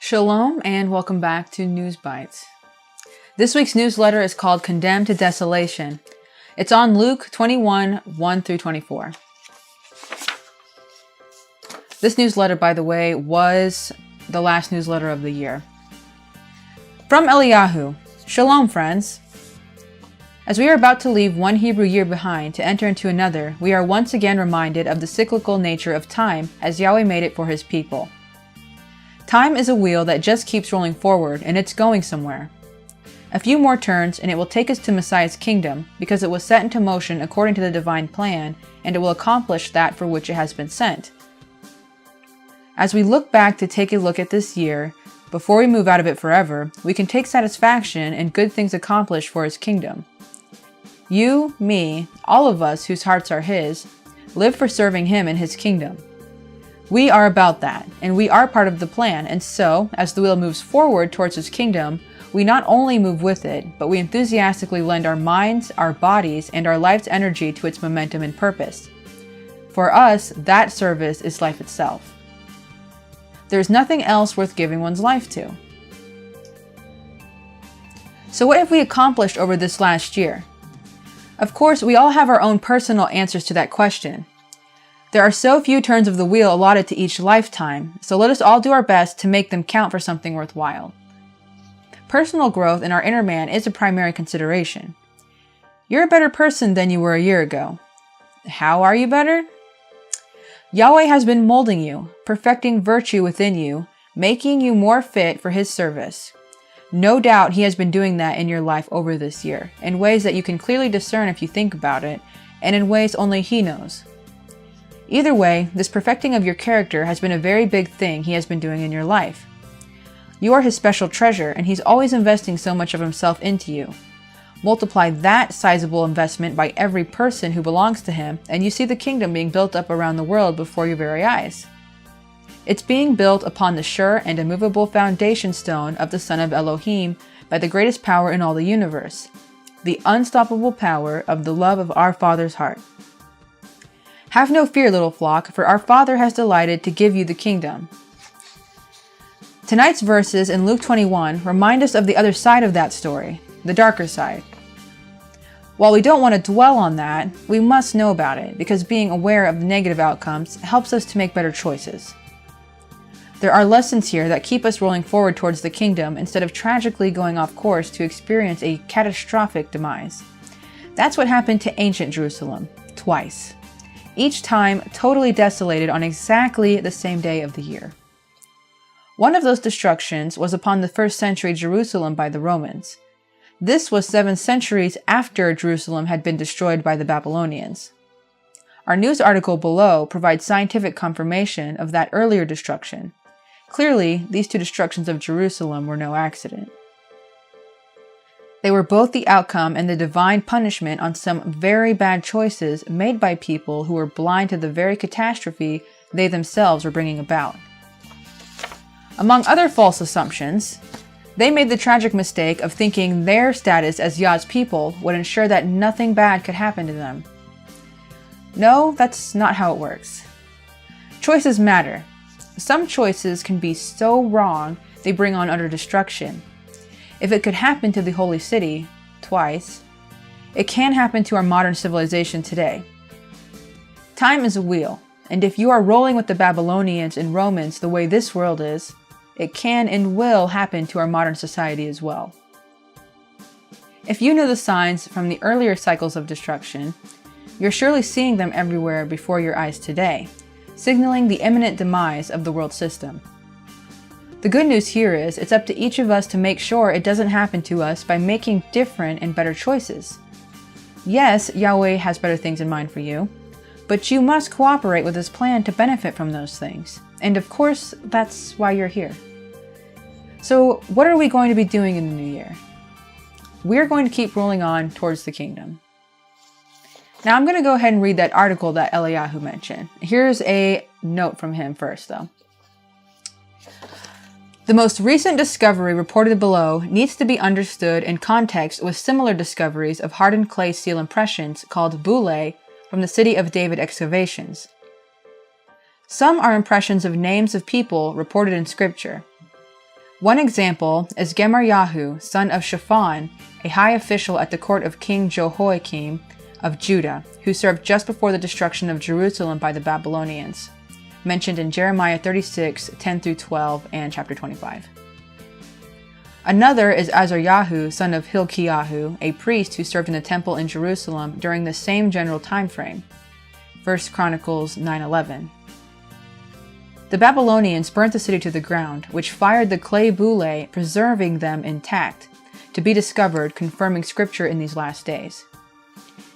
Shalom and welcome back to News Bytes. This week's newsletter is called Condemned to Desolation. It's on Luke 21, 1-24. This newsletter, by the way, was the last newsletter of the year. From Eliyahu, Shalom friends. As we are about to leave one Hebrew year behind to enter into another, we are once again reminded of the cyclical nature of time as Yahweh made it for his people. Time is a wheel that just keeps rolling forward, and it's going somewhere. A few more turns and it will take us to Messiah's kingdom, because it was set into motion according to the divine plan, and it will accomplish that for which it has been sent. As we look back to take a look at this year, before we move out of it forever, we can take satisfaction in good things accomplished for his kingdom. You, me, all of us whose hearts are his, live for serving him in his kingdom. We are about that, and we are part of the plan, and so, as the wheel moves forward towards his kingdom, we not only move with it, but we enthusiastically lend our minds, our bodies, and our life's energy to its momentum and purpose. For us, that service is life itself. There's nothing else worth giving one's life to. So what have we accomplished over this last year? Of course, we all have our own personal answers to that question. There are so few turns of the wheel allotted to each lifetime, so let us all do our best to make them count for something worthwhile. Personal growth in our inner man is a primary consideration. You're a better person than you were a year ago. How are you better? Yahweh has been molding you, perfecting virtue within you, making you more fit for his service. No doubt he has been doing that in your life over this year, in ways that you can clearly discern if you think about it, and in ways only he knows. Either way, this perfecting of your character has been a very big thing he has been doing in your life. You are his special treasure, and he's always investing so much of himself into you. Multiply that sizable investment by every person who belongs to him, and you see the kingdom being built up around the world before your very eyes. It's being built upon the sure and immovable foundation stone of the Son of Elohim by the greatest power in all the universe, the unstoppable power of the love of our Father's heart. Have no fear, little flock, for our Father has delighted to give you the kingdom. Tonight's verses in Luke 21 remind us of the other side of that story, the darker side. While we don't want to dwell on that, we must know about it, because being aware of the negative outcomes helps us to make better choices. There are lessons here that keep us rolling forward towards the kingdom instead of tragically going off course to experience a catastrophic demise. That's what happened to ancient Jerusalem, twice. Each time totally desolated on exactly the same day of the year. One of those destructions was upon the first century Jerusalem by the Romans. This was 7 centuries after Jerusalem had been destroyed by the Babylonians. Our news article below provides scientific confirmation of that earlier destruction. Clearly, these two destructions of Jerusalem were no accident. They were both the outcome and the divine punishment on some very bad choices made by people who were blind to the very catastrophe they themselves were bringing about. Among other false assumptions, they made the tragic mistake of thinking their status as Yah's people would ensure that nothing bad could happen to them. No, that's not how it works. Choices matter. Some choices can be so wrong they bring on utter destruction. If it could happen to the holy city, twice, it can happen to our modern civilization today. Time is a wheel, and if you are rolling with the Babylonians and Romans the way this world is, it can and will happen to our modern society as well. If you know the signs from the earlier cycles of destruction, you're surely seeing them everywhere before your eyes today, signaling the imminent demise of the world system. The good news here is it's up to each of us to make sure it doesn't happen to us by making different and better choices. Yes, Yahweh has better things in mind for you, but you must cooperate with his plan to benefit from those things. And of course, that's why you're here. So what are we going to be doing in the new year? We're going to keep rolling on towards the kingdom. Now I'm going to go ahead and read that article that Eliyahu mentioned. Here's a note from him first, though. The most recent discovery reported below needs to be understood in context with similar discoveries of hardened clay seal impressions called boule from the City of David excavations. Some are impressions of names of people reported in scripture. One example is Gemaryahu, son of Shaphan, a high official at the court of King Jehoiakim of Judah, who served just before the destruction of Jerusalem by the Babylonians, mentioned in Jeremiah 36, 10-12, and chapter 25. Another is Azaryahu, son of Hilkiyahu, a priest who served in the temple in Jerusalem during the same general time frame, 1 Chronicles 9:11. The Babylonians burnt the city to the ground, which fired the clay bullae, preserving them intact, to be discovered, confirming scripture in these last days.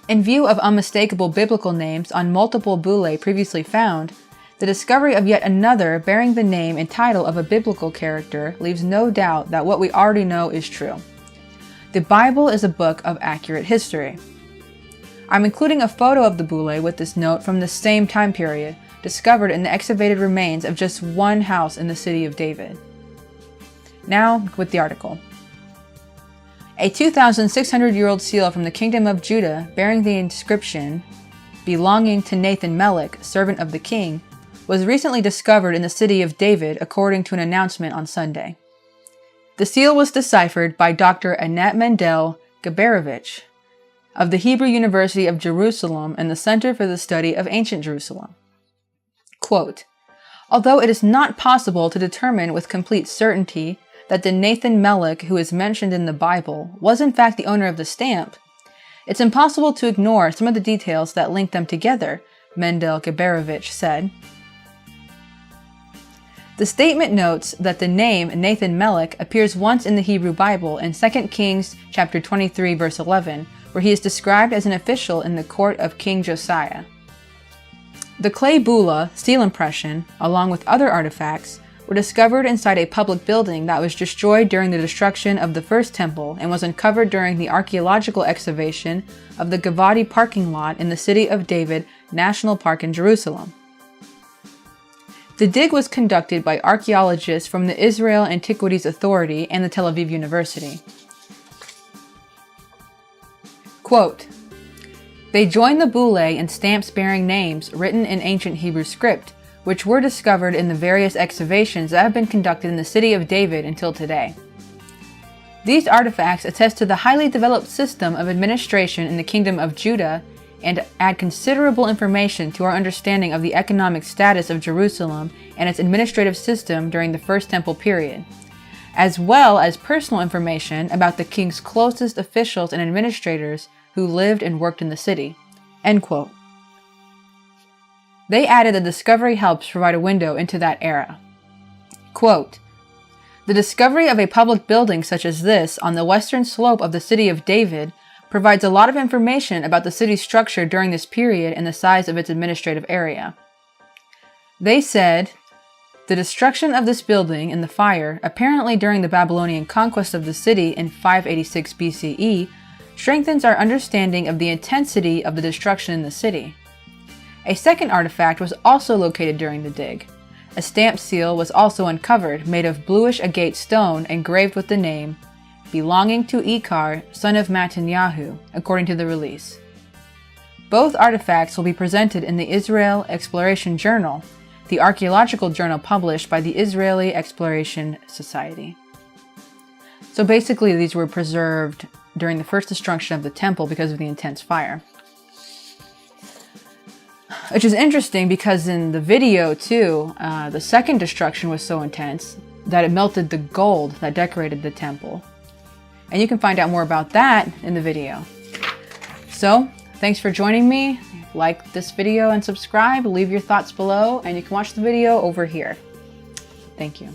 In view of unmistakable biblical names on multiple bullae previously found, the discovery of yet another bearing the name and title of a biblical character leaves no doubt that what we already know is true. The Bible is a book of accurate history. I'm including a photo of the bullae with this note from the same time period, discovered in the excavated remains of just one house in the city of David. Now, with the article. A 2,600-year-old seal from the kingdom of Judah bearing the inscription, "Belonging to Nathan Melech, servant of the king," was recently discovered in the city of David according to an announcement on Sunday. The seal was deciphered by Dr. Anat Mendel Gaberovich of the Hebrew University of Jerusalem and the Center for the Study of Ancient Jerusalem. Quote, "Although it is not possible to determine with complete certainty that the Nathan Melech who is mentioned in the Bible was in fact the owner of the stamp, it's impossible to ignore some of the details that link them together," Mendel Gaberovich said. The statement notes that the name Nathan Melech appears once in the Hebrew Bible in 2 Kings chapter 23 verse 11, where he is described as an official in the court of King Josiah. The clay bulla, steel impression, along with other artifacts, were discovered inside a public building that was destroyed during the destruction of the first temple and was uncovered during the archaeological excavation of the Gavadi parking lot in the City of David National Park in Jerusalem. The dig was conducted by archaeologists from the Israel Antiquities Authority and the Tel Aviv University. Quote, "They joined the bullae and stamps bearing names written in ancient Hebrew script, which were discovered in the various excavations that have been conducted in the city of David until today. These artifacts attest to the highly developed system of administration in the kingdom of Judah and add considerable information to our understanding of the economic status of Jerusalem and its administrative system during the First Temple period, as well as personal information about the king's closest officials and administrators who lived and worked in the city." End quote. They added the discovery helps provide a window into that era. Quote, "The discovery of a public building such as this on the western slope of the city of David provides a lot of information about the city's structure during this period and the size of its administrative area." They said, "The destruction of this building and the fire, apparently during the Babylonian conquest of the city in 586 BCE, strengthens our understanding of the intensity of the destruction in the city." A second artifact was also located during the dig. A stamped seal was also uncovered, made of bluish agate stone engraved with the name, "Belonging to Ikar, son of Mattanyahu," according to the release. Both artifacts will be presented in the Israel Exploration Journal, the archaeological journal published by the Israeli Exploration Society. So basically, these were preserved during the first destruction of the temple because of the intense fire. Which is interesting because in the video too, the second destruction was so intense that it melted the gold that decorated the temple. And you can find out more about that in the video. So, thanks for joining me. Like this video and subscribe, leave your thoughts below, and you can watch the video over here. Thank you.